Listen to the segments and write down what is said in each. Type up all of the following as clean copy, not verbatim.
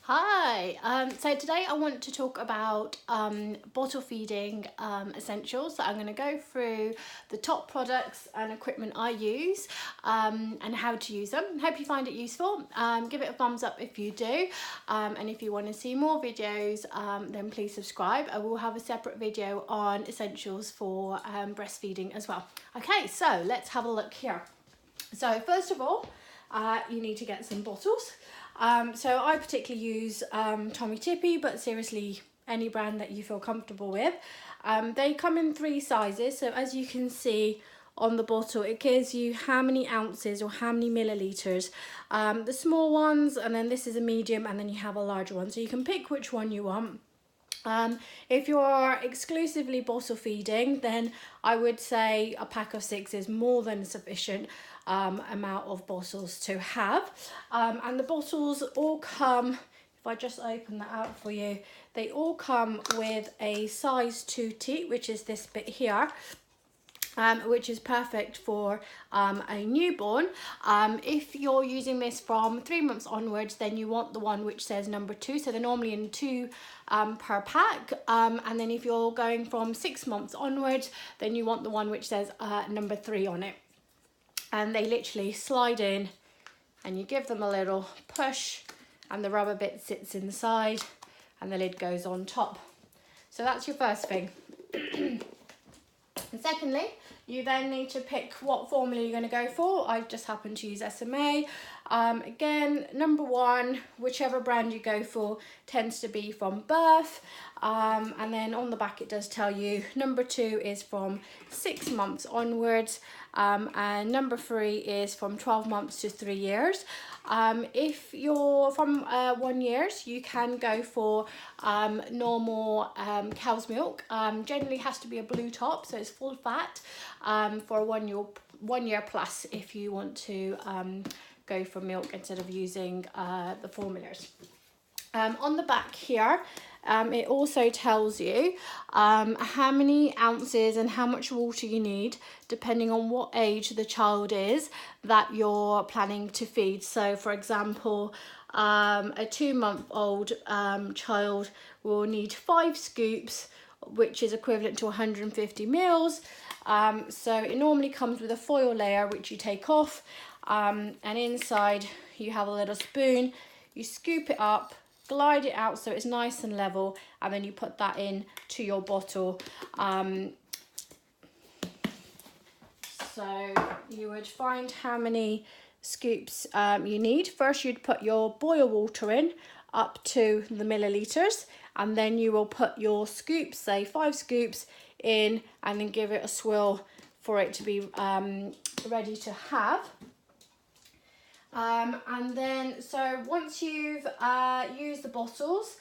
Hi, so today I want to talk about bottle feeding essentials. So I'm going to go through the top products and equipment I use and how to use them. Hope you find it useful. Give it a thumbs up if you do, and if you want to see more videos then please subscribe. I will have a separate video on essentials for breastfeeding as well. Okay, so let's have a look here. So first of all, you need to get some bottles. So I particularly use Tommy Tippy, but seriously any brand that you feel comfortable with. They come in 3 sizes, so as you can see on the bottle it gives you how many ounces or how many milliliters. The small ones, and then this is a medium, and then you have a larger one, so you can pick which one you want. If you're exclusively bottle feeding, then I would say a pack of 6 is more than sufficient amount of bottles to have. And the bottles all come, if I just open that out for you, they all come with a size 2 teat, which is this bit here. Which is perfect for a newborn. If you're using this from 3 months onwards, then you want the one which says number 2, so they're normally in 2 per pack. And then if you're going from 6 months onwards, then you want the one which says number 3 on it. And they literally slide in, and you give them a little push, and the rubber bit sits inside, and the lid goes on top. So that's your first thing. And secondly, you then need to pick what formula you're going to go for. I just happen to use SMA. Again, number 1, whichever brand you go for, tends to be from birth. And then on the back it does tell you number 2 is from 6 months onwards. And number 3 is from 12 months to 3 years. If you're from 1 year, you can go for normal cow's milk. Generally has to be a blue top, so it's full fat, for 1 year plus if you want to go for milk instead of using the formulas. On the back here, it also tells you how many ounces and how much water you need depending on what age the child is that you're planning to feed. So for example, a 2-month-old child will need 5 scoops, which is equivalent to 150 mils. So it normally comes with a foil layer which you take off, and inside you have a little spoon. You scoop it up, glide it out so it's nice and level, and then you put that in to your bottle. So you would find how many scoops you need. First you'd put your boil water in up to the milliliters, and then you will put your scoops, say 5 scoops in, and then give it a swirl for it to be ready to have. And then, so once you've used the bottles,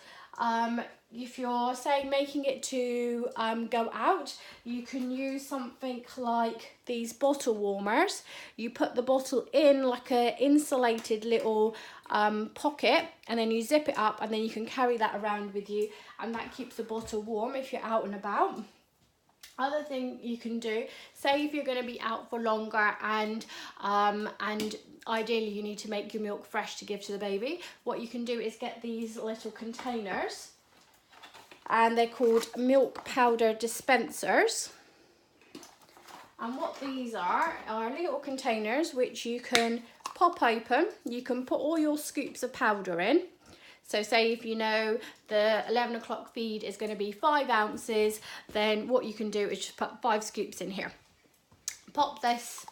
if you're, say, making it to go out, you can use something like these bottle warmers. You put the bottle in like a insulated little pocket, and then you zip it up, and then you can carry that around with you, and that keeps the bottle warm if you're out and about. Other thing you can do, say if you're going to be out for longer and ideally you need to make your milk fresh to give to the baby, what you can do is get these little containers, and they're called milk powder dispensers. And what these are little containers which you can pop open. You can put all your scoops of powder in. So say if you know the 11 o'clock feed is going to be 5 ounces, then what you can do is just put 5 scoops in here. Pop this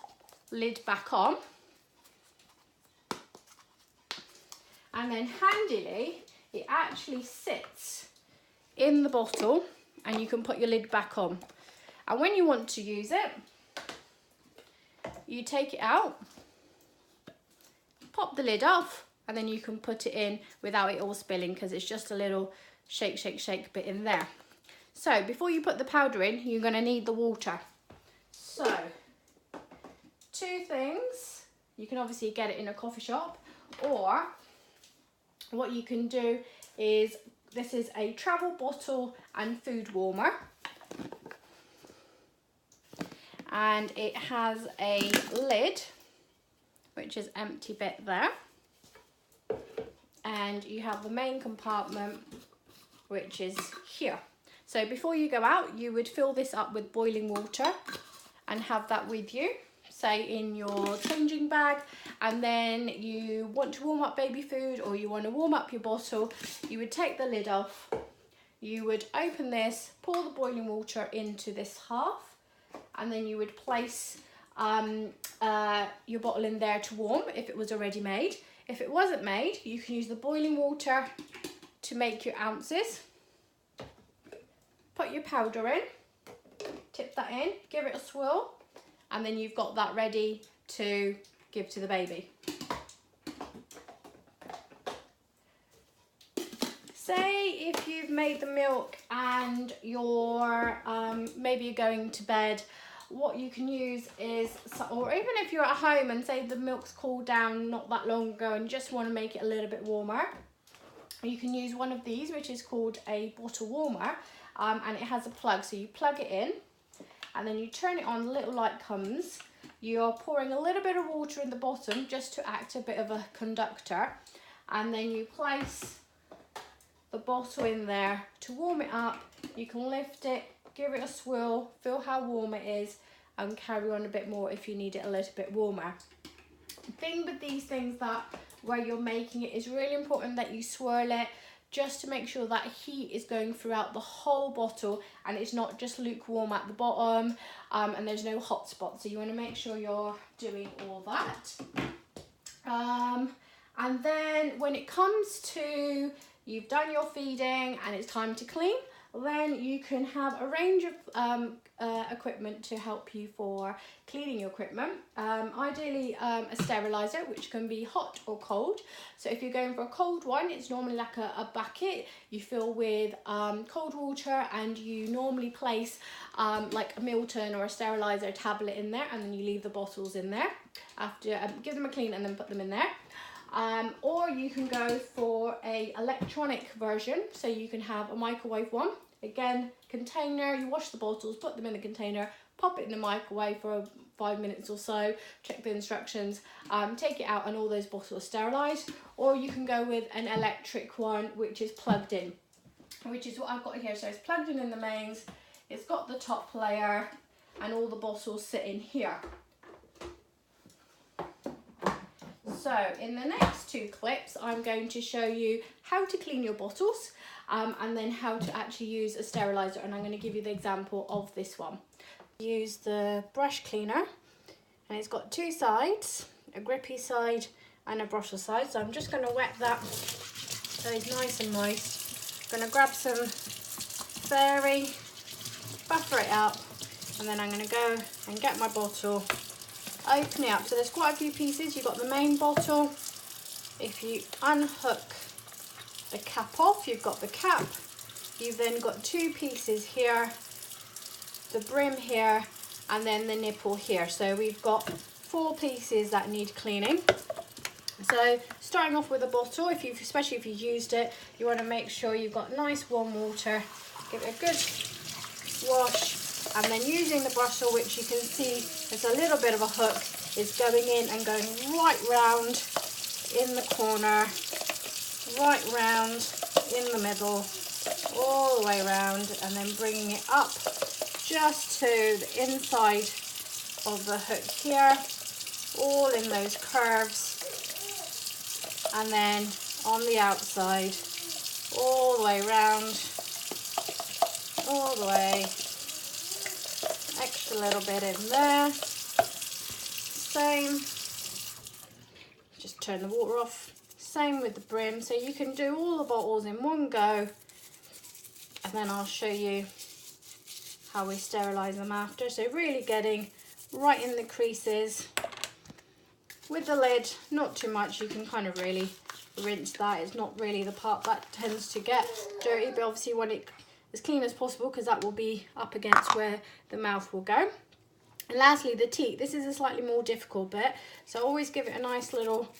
lid back on. And then handily, it actually sits in the bottle, and you can put your lid back on. And when you want to use it, you take it out, pop the lid off, and then you can put it in without it all spilling, because it's just a little shake, shake, shake bit in there. So before you put the powder in, you're going to need the water. So 2 things. You can obviously get it in a coffee shop, or what you can do is, this is a travel bottle and food warmer, and it has a lid which is empty bit there, and and you have the main compartment, which is here. So before you go out, you would fill this up with boiling water and have that with you, say in your changing bag. And then you want to warm up baby food, or you want to warm up your bottle, you would take the lid off, you would open this, pour the boiling water into this half, and then you would place your bottle in there to warm if it was already made. If it wasn't made, you can use the boiling water to make your ounces. Put your powder in, tip that in, give it a swirl, and then you've got that ready to give to the baby. Say if you've made the milk and you're maybe you're going to bed, what you can use is, or even if you're at home and say the milk's cooled down not that long ago and just want to make it a little bit warmer, you can use one of these, which is called a bottle warmer, and it has a plug. So you plug it in and then you turn it on, the little light comes. You're pouring a little bit of water in the bottom just to act a bit of a conductor, and then you place the bottle in there to warm it up. You can lift it, give it a swirl, feel how warm it is, and carry on a bit more if you need it a little bit warmer. The thing with these things that where you're making it is really important that you swirl it just to make sure that heat is going throughout the whole bottle and it's not just lukewarm at the bottom, and there's no hot spots. So you want to make sure you're doing all that. And then when it comes to you've done your feeding and it's time to clean, then you can have a range of equipment to help you for cleaning your equipment. Ideally a sterilizer, which can be hot or cold. So if you're going for a cold one, it's normally like a bucket you fill with cold water, and you normally place like a Milton or a sterilizer tablet in there, and then you leave the bottles in there after give them a clean and then put them in there. Or you can go for a electronic version, so you can have a microwave one. Again, container, you wash the bottles, put them in the container, pop it in the microwave for 5 minutes or so, check the instructions, take it out, and all those bottles are sterilised. Or you can go with an electric one, which is plugged in, which is what I've got here. So it's plugged in the mains, it's got the top layer, and all the bottles sit in here. So in the next two clips, I'm going to show you how to clean your bottles, and then how to actually use a sterilizer, and I'm going to give you the example of this one. Use the brush cleaner, and it's got two sides, a grippy side and a brush side. So I'm just going to wet that so it's nice and moist. I'm going to grab some fairy, buffer it up, and then I'm going to go and get my bottle, open it up. So there's quite a few pieces. You've got the main bottle. If you unhook the cap off, you've got the cap. You've then got two pieces here, the brim here, and then the nipple here. So we've got four pieces that need cleaning. So starting off with a bottle, especially if you've used it, you want to make sure you've got nice warm water. Give it a good wash. And then using the brush, which you can see there's a little bit of a hook, is going in and going right round in the corner, right round in the middle, all the way around, and then bringing it up just to the inside of the hook here, all in those curves, and then on the outside, all the way around, all the way. Extra little bit in there. Same. Just turn the water off. Same with the brim. So you can do all the bottles in one go, and then I'll show you how we sterilise them after. So really getting right in the creases with the lid, not too much. You can kind of really rinse that. It's not really the part that tends to get dirty, but obviously you want it as clean as possible because that will be up against where the mouth will go. And lastly, the teat. This is a slightly more difficult bit, so always give it a nice little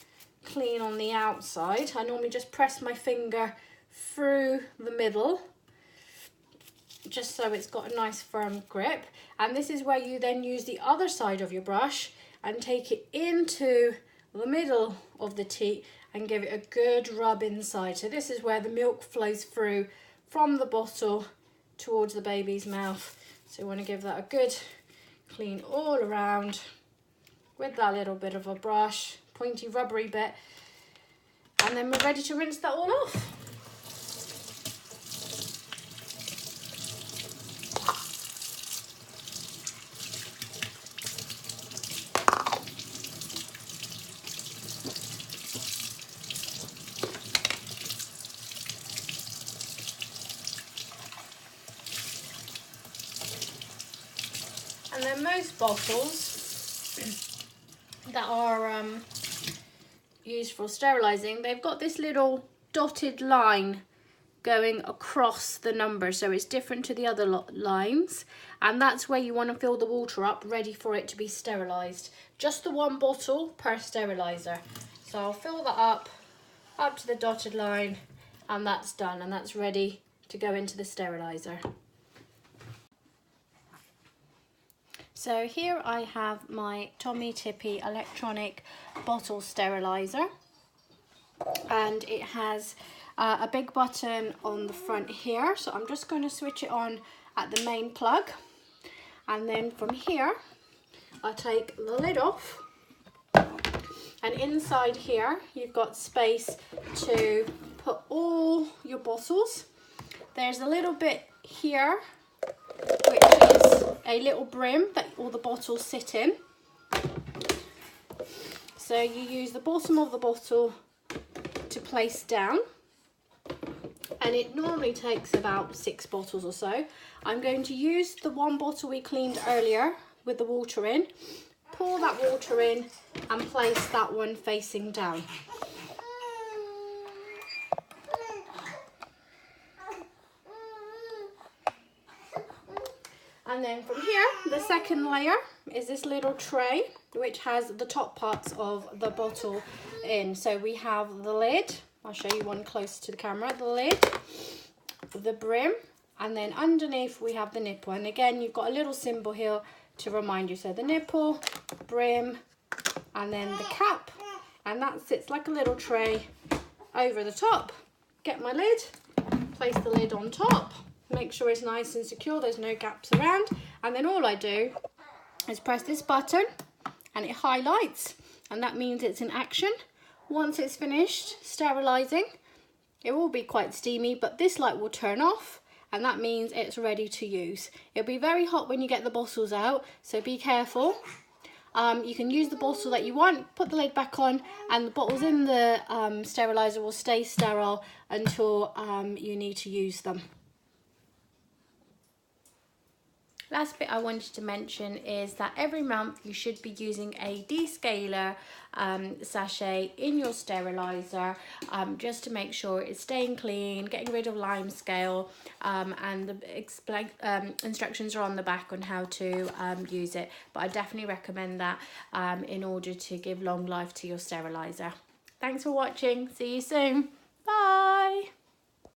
clean on the outside. I normally just press my finger through the middle just so it's got a nice firm grip, and this is where you then use the other side of your brush and take it into the middle of the teat and give it a good rub inside. So this is where the milk flows through from the bottle towards the baby's mouth. So you want to give that a good clean all around with that little bit of a brush, pointy rubbery bit, and then we're ready to rinse that all off. And then most bottles that are used for sterilising, they've got this little dotted line going across the number, so it's different to the other lines, and that's where you want to fill the water up ready for it to be sterilised. Just the one bottle per steriliser. So I'll fill that up to the dotted line, and that's done, and that's ready to go into the steriliser. So here I have my Tommy Tippy electronic bottle steriliser, and it has a big button on the front here, so I'm just going to switch it on at the main plug, and then from here I take the lid off, and inside here you've got space to put all your bottles. There's a little bit here which is a little brim that all the bottles sit in. So you use the bottom of the bottle to place down, and it normally takes about 6 bottles or so. I'm going to use the one bottle we cleaned earlier with the water in, pour that water in and place that one facing down. And then from here, the second layer is this little tray which has the top parts of the bottle in. So we have the lid, I'll show you one closer to the camera, the lid, the brim, and then underneath we have the nipple. And again, you've got a little symbol here to remind you. So the nipple, brim, and then the cap, and that sits like a little tray over the top. Get my lid, place the lid on top. Make sure it's nice and secure, there's no gaps around, and then all I do is press this button and it highlights, and that means it's in action. Once it's finished sterilising, it will be quite steamy, but this light will turn off, and that means it's ready to use. It'll be very hot when you get the bottles out, so be careful. You can use the bottle that you want, put the lid back on, and the bottles in the steriliser will stay sterile until you need to use them. Last bit I wanted to mention is that every month you should be using a Descaler sachet in your steriliser, just to make sure it's staying clean, getting rid of lime scale, and the instructions are on the back on how to use it. But I definitely recommend that in order to give long life to your steriliser. Thanks for watching. See you soon. Bye.